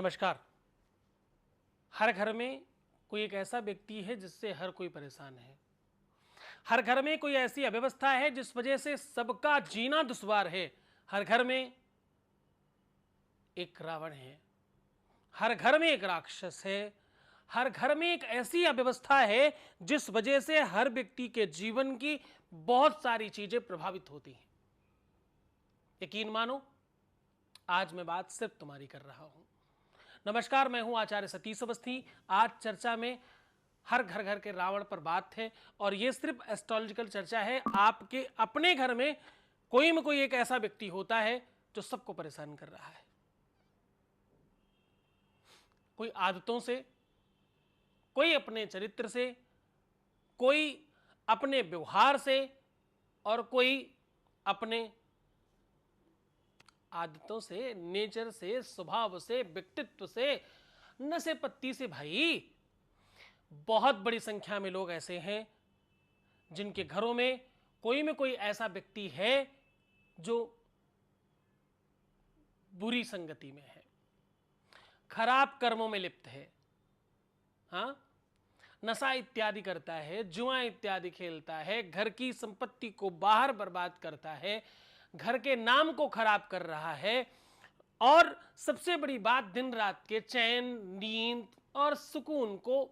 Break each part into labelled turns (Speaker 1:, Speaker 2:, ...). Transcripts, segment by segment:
Speaker 1: नमस्कार। हर घर में कोई एक ऐसा व्यक्ति है जिससे हर कोई परेशान है। हर घर में कोई ऐसी अव्यवस्था है जिस वजह से सबका जीना दुश्वार है। हर घर में एक रावण है, हर घर में एक राक्षस है, हर घर में एक ऐसी अव्यवस्था है जिस वजह से हर व्यक्ति के जीवन की बहुत सारी चीजें प्रभावित होती हैं। यकीन मानो, आज मैं बात सिर्फ तुम्हारी कर रहा हूं। नमस्कार, मैं हूं आचार्य सतीश अवस्थी। आज चर्चा में हर घर घर के रावण पर बात है और यह सिर्फ एस्ट्रोलॉजिकल चर्चा है। आपके अपने घर में कोई एक ऐसा व्यक्ति होता है जो सबको परेशान कर रहा है। कोई आदतों से, कोई अपने चरित्र से, कोई अपने व्यवहार से और कोई अपने आदतों से, नेचर से, स्वभाव से, व्यक्तित्व से, नशे पत्ती से। भाई, बहुत बड़ी संख्या में लोग ऐसे हैं जिनके घरों में कोई ऐसा व्यक्ति है जो बुरी संगति में है, खराब कर्मों में लिप्त है, हाँ, नशा इत्यादि करता है, जुआ इत्यादि खेलता है, घर की संपत्ति को बाहर बर्बाद करता है, घर के नाम को खराब कर रहा है और सबसे बड़ी बात, दिन रात के चैन, नींद और सुकून को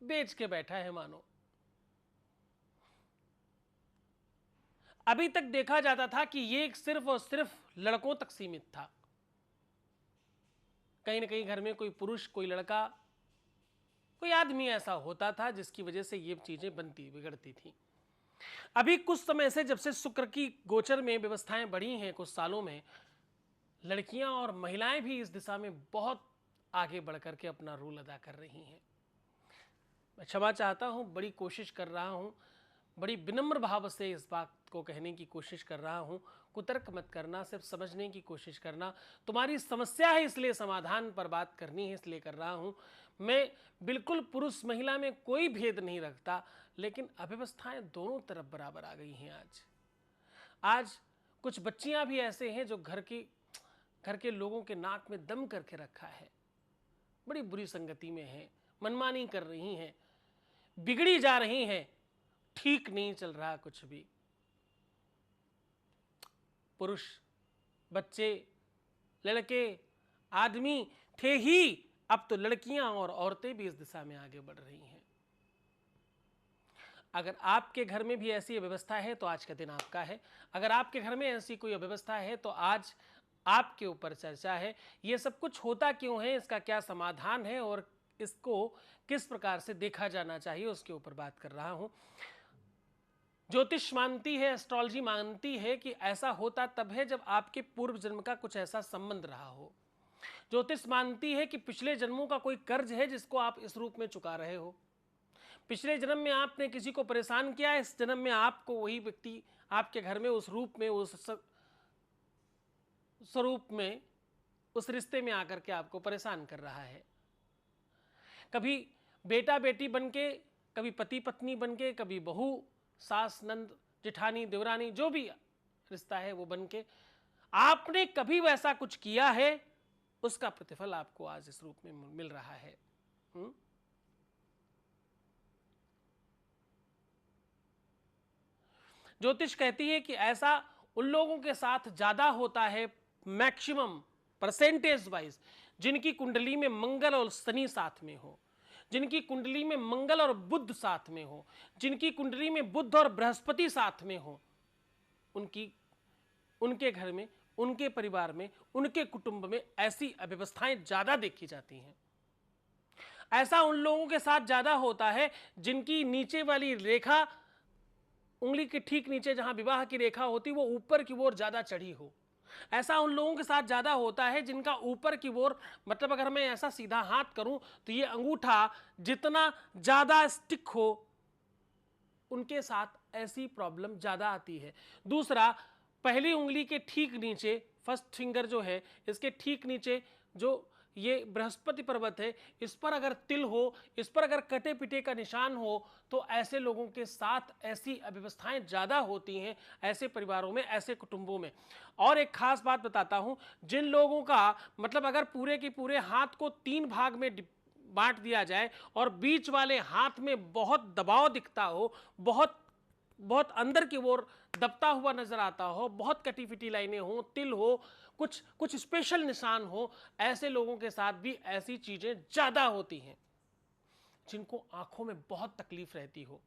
Speaker 1: बेच के बैठा है मानो। अभी तक देखा जाता था कि ये सिर्फ और सिर्फ लड़कों तक सीमित था। कहीं ना कहीं घर में कोई पुरुष, कोई लड़का, कोई आदमी ऐसा होता था जिसकी वजह से ये चीजें बनती बिगड़ती थी। अभी कुछ समय से, जब से शुक्र की गोचर में व्यवस्थाएं बढ़ी हैं, कुछ सालों में लड़कियां और महिलाएं भी इस दिशा में बहुत आगे बढ़कर के अपना रोल अदा कर रही हैं। मैं क्षमा चाहता हूं, बड़ी कोशिश कर रहा हूं, बड़ी विनम्र भाव से इस बात को कहने की कोशिश कर रहा हूं। कुतर्क मत करना, सिर्फ समझने की कोशिश करना। तुम्हारी समस्या है इसलिए समाधान पर बात करनी है इसलिए कर रहा हूं। मैं बिल्कुल पुरुष महिला में कोई भेद नहीं रखता, लेकिन अव्यवस्थाएं दोनों तरफ बराबर आ गई हैं। आज कुछ बच्चियां भी ऐसे हैं जो घर के लोगों के नाक में दम करके रखा है, बड़ी बुरी संगति में है, मनमानी कर रही हैं, बिगड़ी जा रही हैं, ठीक नहीं चल रहा कुछ भी। पुरुष, बच्चे, लड़के, आदमी थे ही, अब तो लड़कियां और औरतें भी इस दिशा में आगे बढ़ रही हैं। अगर आपके घर में भी ऐसी व्यवस्था है तो आज का दिन आपका है। अगर आपके घर में ऐसी कोई व्यवस्था है तो आज आपके ऊपर चर्चा है। ये सब कुछ होता क्यों है, इसका क्या समाधान है और इसको किस प्रकार से देखा जाना चाहिए, उसके ऊपर बात कर रहा हूं। ज्योतिष मानती है, एस्ट्रोलॉजी मानती है कि ऐसा होता तब है जब आपके पूर्व जन्म का कुछ ऐसा संबंध रहा हो। ज्योतिष मानती है कि पिछले जन्मों का कोई कर्ज है जिसको आप इस रूप में चुका रहे हो। पिछले जन्म में आपने किसी को परेशान किया, इस जन्म में आपको वही व्यक्ति आपके घर में उस रूप में, उस स्वरूप में, उस रिश्ते में आकर के आपको परेशान कर रहा है। कभी बेटा बेटी बनके, कभी पति पत्नी बनके, कभी बहू, सास, नंद, जेठानी, देवरानी, जो भी रिश्ता है वो बनके आपने कभी वैसा कुछ किया है, उसका प्रतिफल आपको आज इस रूप में मिल रहा है। ज्योतिष कहती है कि ऐसा उन लोगों के साथ ज्यादा होता है, मैक्सिमम परसेंटेज वाइज, जिनकी कुंडली में मंगल और शनि साथ में हो, जिनकी कुंडली में मंगल और बुध साथ में हो, जिनकी कुंडली में बुध और बृहस्पति साथ में हो, उनके घर में, उनके परिवार में, उनके कुटुंब में ऐसी अव्यवस्थाएं ज्यादा देखी जाती हैं। ऐसा उन लोगों के साथ ज्यादा होता है जिनकी नीचे वाली रेखा, उंगली के ठीक नीचे जहां विवाह की रेखा होती, वो ऊपर की ओर ज्यादा चढ़ी हो। ऐसा उन लोगों के साथ ज्यादा होता है जिनका ऊपर की ओर, मतलब अगर मैं ऐसा सीधा हाथ करूं तो ये अंगूठा जितना ज्यादा स्टिक हो, उनके साथ ऐसी प्रॉब्लम ज्यादा आती है। दूसरा, पहली उंगली के ठीक नीचे, फर्स्ट फिंगर जो है, इसके ठीक नीचे जो ये बृहस्पति पर्वत है, इस पर अगर तिल हो, इस पर अगर कटे पिटे का निशान हो, तो ऐसे लोगों के साथ ऐसी अव्यवस्थाएं ज़्यादा होती हैं, ऐसे परिवारों में, ऐसे कुटुंबों में। और एक खास बात बताता हूं, जिन लोगों का मतलब अगर पूरे के पूरे हाथ को 3 भाग में बांट दिया जाए और बीच वाले हाथ में बहुत दबाव दिखता हो, बहुत बहुत अंदर की ओर दबता हुआ नजर आता हो, बहुत कटी फिटी लाइनें हो, तिल हो, कुछ कुछ स्पेशल निशान हो, ऐसे लोगों के साथ भी ऐसी चीजें ज्यादा होती हैं। जिनको आंखों में बहुत तकलीफ रहती हो,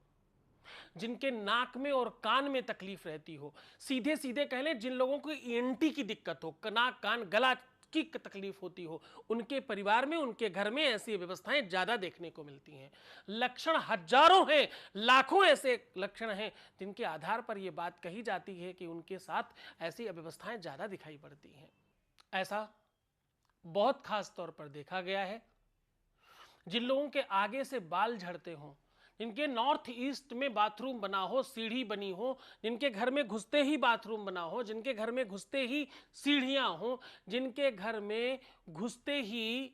Speaker 1: जिनके नाक में और कान में तकलीफ रहती हो, सीधे सीधे कह लें जिन लोगों को ईएनटी की दिक्कत हो, नाक कान गला की तकलीफ होती हो, उनके परिवार में, उनके घर में ऐसी व्यवस्थाएं ज्यादा देखने को मिलती हैं। लक्षण हजारों हैं, लाखों ऐसे लक्षण हैं जिनके आधार पर यह बात कही जाती है कि उनके साथ ऐसी अव्यवस्थाएं ज्यादा दिखाई पड़ती हैं। ऐसा बहुत खास तौर पर देखा गया है जिन लोगों के आगे से बाल झड़ते हों, जिनके नॉर्थ ईस्ट में बाथरूम बना हो, सीढ़ी बनी हो, जिनके घर में घुसते ही बाथरूम बना हो, जिनके घर में घुसते ही सीढ़ियां हो, जिनके घर में घुसते ही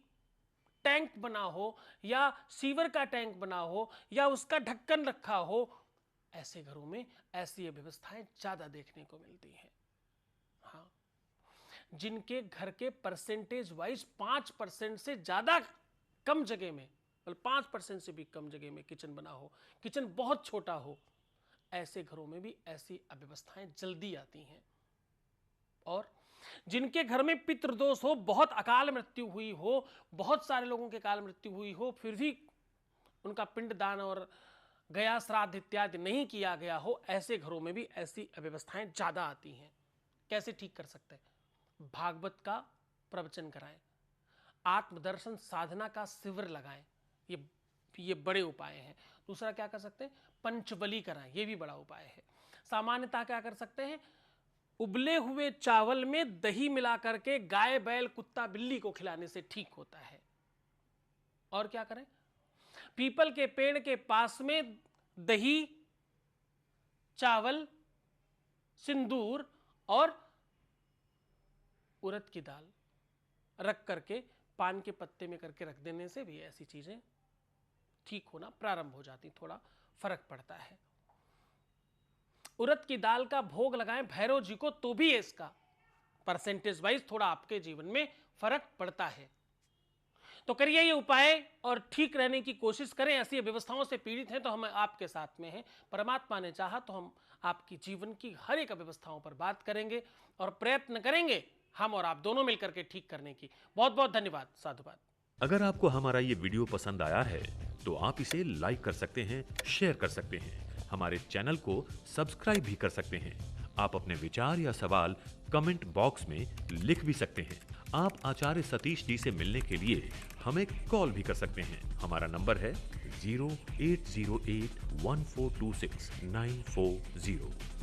Speaker 1: टैंक बना हो या सीवर का टैंक बना हो या उसका ढक्कन रखा हो, ऐसे घरों में ऐसी व्यवस्थाएं ज्यादा देखने को मिलती हैं। हाँ, जिनके घर के परसेंटेज वाइज 5% से ज्यादा कम जगह में, 5% से भी कम जगह में किचन बना हो, किचन बहुत छोटा हो, ऐसे घरों में भी ऐसी अव्यवस्थाएं जल्दी आती हैं। और जिनके घर में पितृदोष हो, बहुत अकाल मृत्यु हुई हो, बहुत सारे लोगों के अकाल मृत्यु हुई हो, फिर भी उनका पिंडदान और गया श्राद्ध इत्यादि नहीं किया गया हो, ऐसे घरों में भी ऐसी अव्यवस्थाएं ज्यादा आती हैं। कैसे ठीक कर सकते हैं? भागवत का प्रवचन कराएं, आत्मदर्शन साधना का शिविर लगाएं, ये बड़े उपाय हैं। दूसरा क्या कर सकते हैं? पंचबली कराएं, ये भी बड़ा उपाय है। सामान्यतः क्या कर सकते हैं? उबले हुए चावल में दही मिला करके गाय बैल कुत्ता बिल्ली को खिलाने से ठीक होता है। और क्या करें? पीपल के पेड़ के पास में दही, चावल, सिंदूर और उड़द की दाल रख करके पान के पत्ते में करके रख देने से भी ऐसी चीजें ठीक होना प्रारंभ हो जाती, थोड़ा फर्क पड़ता है। उड़द की दाल का भोग लगाएं भैरव जी को, तो भी इसका परसेंटेज वाइज थोड़ा आपके जीवन में फर्क पड़ता है। तो करिए ये उपाय और ठीक रहने की कोशिश करें। ऐसी व्यवस्थाओं से पीड़ित हैं तो हम आपके साथ में हैं। परमात्मा ने चाहा तो हम आपकी जीवन की हर एक व्यवस्थाओं पर बात करेंगे और प्रयत्न करेंगे हम और आप दोनों मिलकर के ठीक करने की। बहुत बहुत धन्यवाद, साधुवाद।
Speaker 2: अगर आपको हमारा ये वीडियो पसंद आया है तो आप इसे लाइक कर सकते हैं, शेयर कर सकते हैं, हमारे चैनल को सब्सक्राइब भी कर सकते हैं। आप अपने विचार या सवाल कमेंट बॉक्स में लिख भी सकते हैं। आप आचार्य सतीश जी से मिलने के लिए हमें कॉल भी कर सकते हैं। हमारा नंबर है 0808 1426 940।